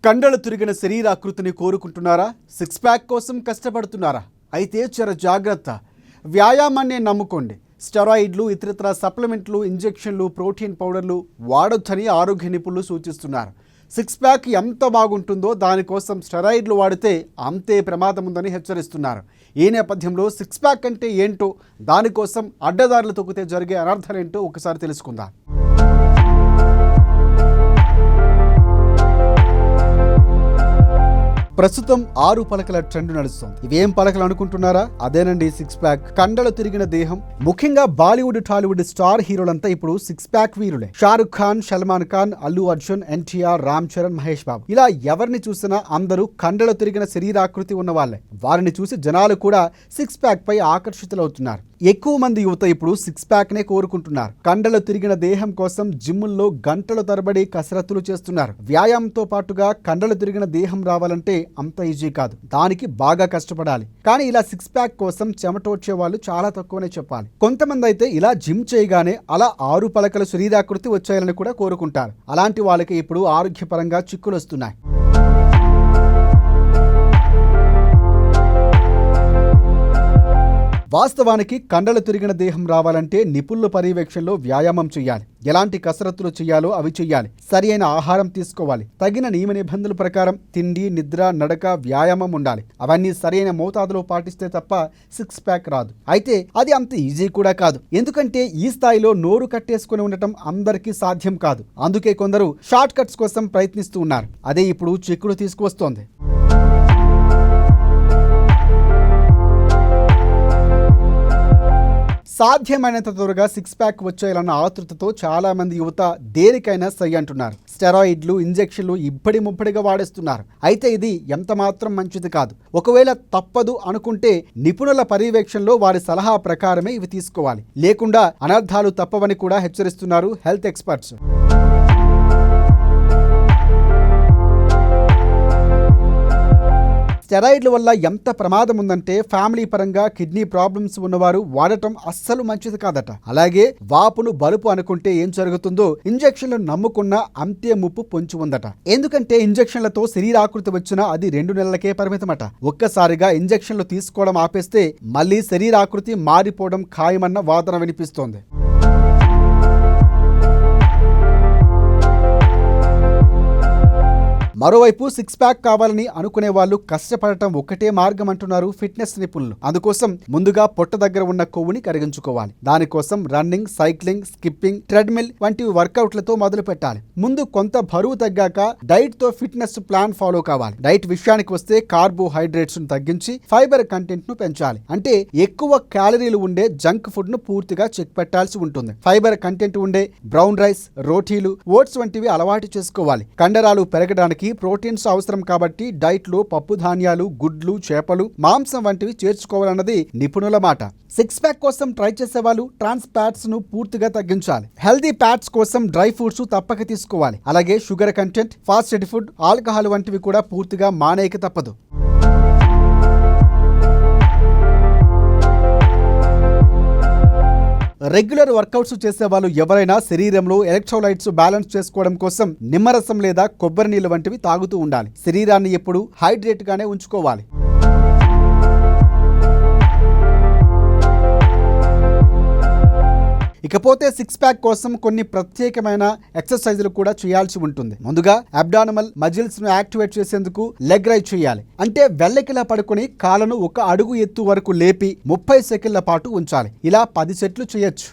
కండలు తిరిగిన శరీరాకృతిని కోరుకుంటున్నారా? Six pack కోసం కష్టపడుతున్నారా? అయితే చర జాగ్రత్త. వ్యాయామాన్ని నమ్ముకోండి. స్టెరాయిడ్లు, ఇతరత్ర సప్లిమెంట్లు, ఇంజెక్షన్లు, ప్రోటీన్ పౌడర్లు వాడొచ్చని ఆరోగ్య నిపుణులు సూచిస్తున్నారు. సిక్స్ ప్యాక్ ఎంత బాగుంటుందో దానికోసం స్టెరాయిడ్లు వాడితే అంతే ప్రమాదం ఉందని హెచ్చరిస్తున్నారు. ఈ నేపథ్యంలో సిక్స్ ప్యాక్ అంటే ఏంటో, దానికోసం అడ్డదారులు తొక్కితే జరిగే అనర్థాలేంటో ఒకసారి తెలుసుకుందాం. ప్రస్తుతం 6 పలకల ట్రెండ్ నడుస్తుంది. ఇవేం పలకలు అనుకుంటున్నారా? అదేనండి సిక్స్ ప్యాక్. కండలు తిరిగిన దేహం. ముఖ్యంగా బాలీవుడ్, టాలీవుడ్ స్టార్ హీరోలంతా ఇప్పుడు సిక్స్ ప్యాక్ వీరులే. షారుఖ్ ఖాన్, సల్మాన్ ఖాన్, అల్లు అర్జున్, ఎన్టీఆర్, రామ్ చరణ్, మహేష్ బాబు, ఇలా ఎవరిని చూసినా అందరూ కండలు తిరిగిన శరీరాకృతి ఉన్న వాళ్ళే. వారిని చూసి జనాలు కూడా సిక్స్ ప్యాక్ పై ఆకర్షితులవుతున్నారు. ఎక్కువ మంది యువత ఇప్పుడు సిక్స్ ప్యాక్ నే కోరుకుంటున్నారు. కండలు తిరిగిన దేహం కోసం జిమ్ముల్లో గంటల తరబడి కసరత్తులు చేస్తున్నారు. వ్యాయామంతో పాటుగా కండలు తిరిగిన దేహం రావాలంటే అంత ఈజీ కాదు. దానికి బాగా కష్టపడాలి. కానీ ఇలా సిక్స్ ప్యాక్ కోసం చెమటోడ్చే వాళ్ళు చాలా తక్కువనే చెప్పాలి. కొంతమంది అయితే ఇలా జిమ్ చేయగానే అలా 6 పలకల శరీరాకృతి వచ్చేయాలని కూడా కోరుకుంటారు. అలాంటి వాళ్ళకి ఇప్పుడు ఆరోగ్యపరంగా చిక్కులు వస్తున్నాయి. వాస్తవానికి కండలు తిరిగిన దేహం రావాలంటే నిపుణుల పర్యవేక్షణలో వ్యాయామం చేయాలి. ఎలాంటి కసరత్తులు చేయాలో అవి చేయాలి. సరి అయిన ఆహారం తీసుకోవాలి. తగిన నియమ నిబంధనల ప్రకారం తిండి, నిద్ర, నడక, వ్యాయామం ఉండాలి. అవన్నీ సరైన మోతాదులో పాటిస్తే తప్ప సిక్స్ ప్యాక్ రాదు. అయితే అది అంత ఈజీ కూడా కాదు. ఎందుకంటే ఈ స్థాయిలో నోరు కట్టేసుకుని ఉండటం అందరికీ సాధ్యం కాదు. అందుకే కొందరు షార్ట్ కట్స్ కోసం ప్రయత్నిస్తూ ఉన్నారు. అదే ఇప్పుడు చిక్కులు తీసుకువస్తోంది. సాధ్యమైనంత త్వరగా సిక్స్ ప్యాక్ వచ్చేయాలన్న ఆతృతతో చాలా మంది యువత దేనికైనా సై అంటున్నారు. స్టెరాయిడ్లు, ఇంజెక్షన్లు ఇబ్బడి ముబ్బడిగా వాడేస్తున్నారు. అయితే ఇది ఎంత మాత్రం మంచిది కాదు. ఒకవేళ తప్పదు అనుకుంటే నిపుణుల పర్యవేక్షణలో వారి సలహా ప్రకారమే ఇవి తీసుకోవాలి. లేకుండా అనర్థాలు తప్పవని కూడా హెచ్చరిస్తున్నారు హెల్త్ ఎక్స్పర్ట్స్. స్టెరాయిడ్ల వల్ల ఎంత ప్రమాదం ఉందంటే ఫ్యామిలీ పరంగా కిడ్నీ ప్రాబ్లమ్స్ ఉన్నవారు వాడటం అస్సలు మంచిది కాదట. అలాగే వాపులు, బలుపు అనుకుంటే ఏం జరుగుతుందో ఇంజెక్షన్లు నమ్ముకున్న అంతే ముప్పు పొంచి ఉందట. ఎందుకంటే ఇంజెక్షన్లతో శరీరాకృతి వచ్చినా అది 2 నెలలకే పరిమితమట. ఒక్కసారిగా ఇంజెక్షన్లు తీసుకోవడం ఆపేస్తే మళ్ళీ శరీరాకృతి మారిపోవడం ఖాయమన్న వాదన వినిపిస్తోంది. మరోవైపు సిక్స్ ప్యాక్ కావాలని అనుకునే వాళ్ళు కష్టపడటం ఒక్కటే మార్గం అంటున్నారు ఫిట్నెస్ నిపుణులు. అందుకోసం ముందుగా పొట్ట దగ్గర ఉన్న కొవ్వుని కరిగించుకోవాలి. దానికోసం రన్నింగ్, సైక్లింగ్, స్కిప్పింగ్, ట్రెడ్మిల్ వంటి వర్కౌట్లతో మొదలు పెట్టాలి. ముందు కొంత బరువు తగ్గాక డైట్ తో ఫిట్నెస్ ప్లాన్ ఫాలో కావాలి. డైట్ విషయానికి వస్తే కార్బోహైడ్రేట్స్ ను తగ్గించి ఫైబర్ కంటెంట్ ను పెంచాలి. అంటే ఎక్కువ క్యాలరీలు ఉండే జంక్ ఫుడ్ ను పూర్తిగా చెక్ పెట్టాల్సి ఉంటుంది. ఫైబర్ కంటెంట్ ఉండే బ్రౌన్ రైస్, రోటీలు, ఓట్స్ వంటివి అలవాటు చేసుకోవాలి. కండరాలు పెరగడానికి ప్రోటీన్స్ అవసరం కాబట్టి డైట్ లో పప్పు ధాన్యాలు, గుడ్లు, చేపలు, మాంసం వంటివి చేర్చుకోవాలన్నది నిపుణుల మాట. సిక్స్ ప్యాక్ కోసం ట్రై చేసే వాళ్ళు ట్రాన్స్ ఫ్యాట్స్ ను పూర్తిగా తగ్గించాలి. హెల్దీ ఫ్యాట్స్ కోసం డ్రై ఫ్రూట్స్ తప్పక తీసుకోవాలి. అలాగే sugar content, fast food, alcohol వంటివి కూడా పూర్తిగా మానేయక తప్పదు. రెగ్యులర్ వర్కౌట్స్ చేసే వాళ్ళు ఎవరైనా శరీరంలో ఎలక్ట్రోలైట్స్ బ్యాలెన్స్ చేసుకోవడం కోసం నిమ్మరసం లేదా కొబ్బరి నీళ్ళు వంటివి తాగుతూ ఉండాలి. శరీరాన్ని ఎప్పుడు హైడ్రేట్ గానే ఉంచుకోవాలి. ఇకపోతే సిక్స్ ప్యాక్ కోసం కొన్ని ప్రత్యేకమైన ఎక్సర్సైజులు కూడా చేయాల్సి ఉంటుంది. ముందుగా అబ్డామినల్ మజిల్స్ ను యాక్టివేట్ చేసేందుకు లెగ్ రైజ్ చేయాలి. అంటే వెల్లకిలా పడుకొని కాళ్ళను 1 అడుగు ఎత్తు వరకు లేపి 30 సెకండ్ల పాటు ఉంచాలి. ఇలా 10 సెట్లు చేయొచ్చు.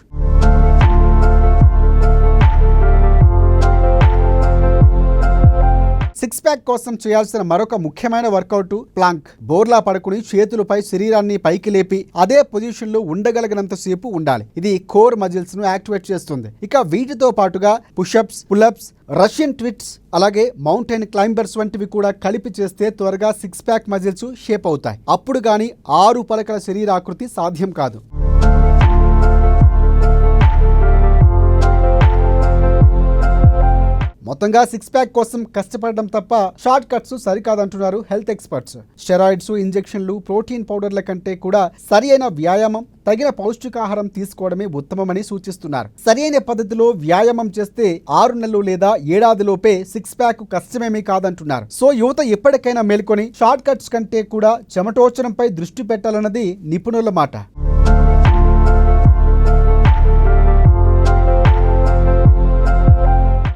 సిక్స్ ప్యాక్ కోసం చేయాల్సిన మరొక ముఖ్యమైన వర్కౌట్ ప్లాంక్. బోర్లా పడుకుని చేతులపై శరీరాన్ని పైకి లేపి అదే పొజిషన్ లో ఉండగలిగినంత సేపు ఉండాలి. ఇది కోర్ మజిల్స్ ను యాక్టివేట్ చేస్తుంది. ఇక వీటితో పాటుగా పుషప్స్, పుల్అప్స్, రష్యన్ ట్విట్స్, అలాగే మౌంటైన్ క్లైంబర్స్ వంటివి కూడా కలిపి చేస్తే త్వరగా సిక్స్ ప్యాక్ మజిల్స్ షేప్ అవుతాయి. అప్పుడు గాని 6 పలకల శరీరాకృతి సాధ్యం కాదు. మొత్తంగా సిక్స్ ప్యాక్ కోసం కష్టపడడం తప్ప షార్ట్ కట్స్ సరికాదంటున్నారు హెల్త్ ఎక్స్పర్ట్స్. స్టెరాయిడ్స్, ఇంజెక్షన్లు, ప్రోటీన్ పౌడర్ల కంటే కూడా సరి అయిన వ్యాయామం, తగిన పౌష్టికాహారం తీసుకోవడమే ఉత్తమమని సూచిస్తున్నారు. సరి అయిన పద్ధతిలో వ్యాయామం చేస్తే 6 నెలలు లేదా ఏడాదిలోపే సిక్స్ ప్యాక్ కష్టమేమీ కాదంటున్నారు. సో యువత ఎప్పటికైనా మేల్కొని షార్ట్ కట్స్ కంటే కూడా చెమటోచనంపై దృష్టి పెట్టాలన్నది నిపుణుల మాట.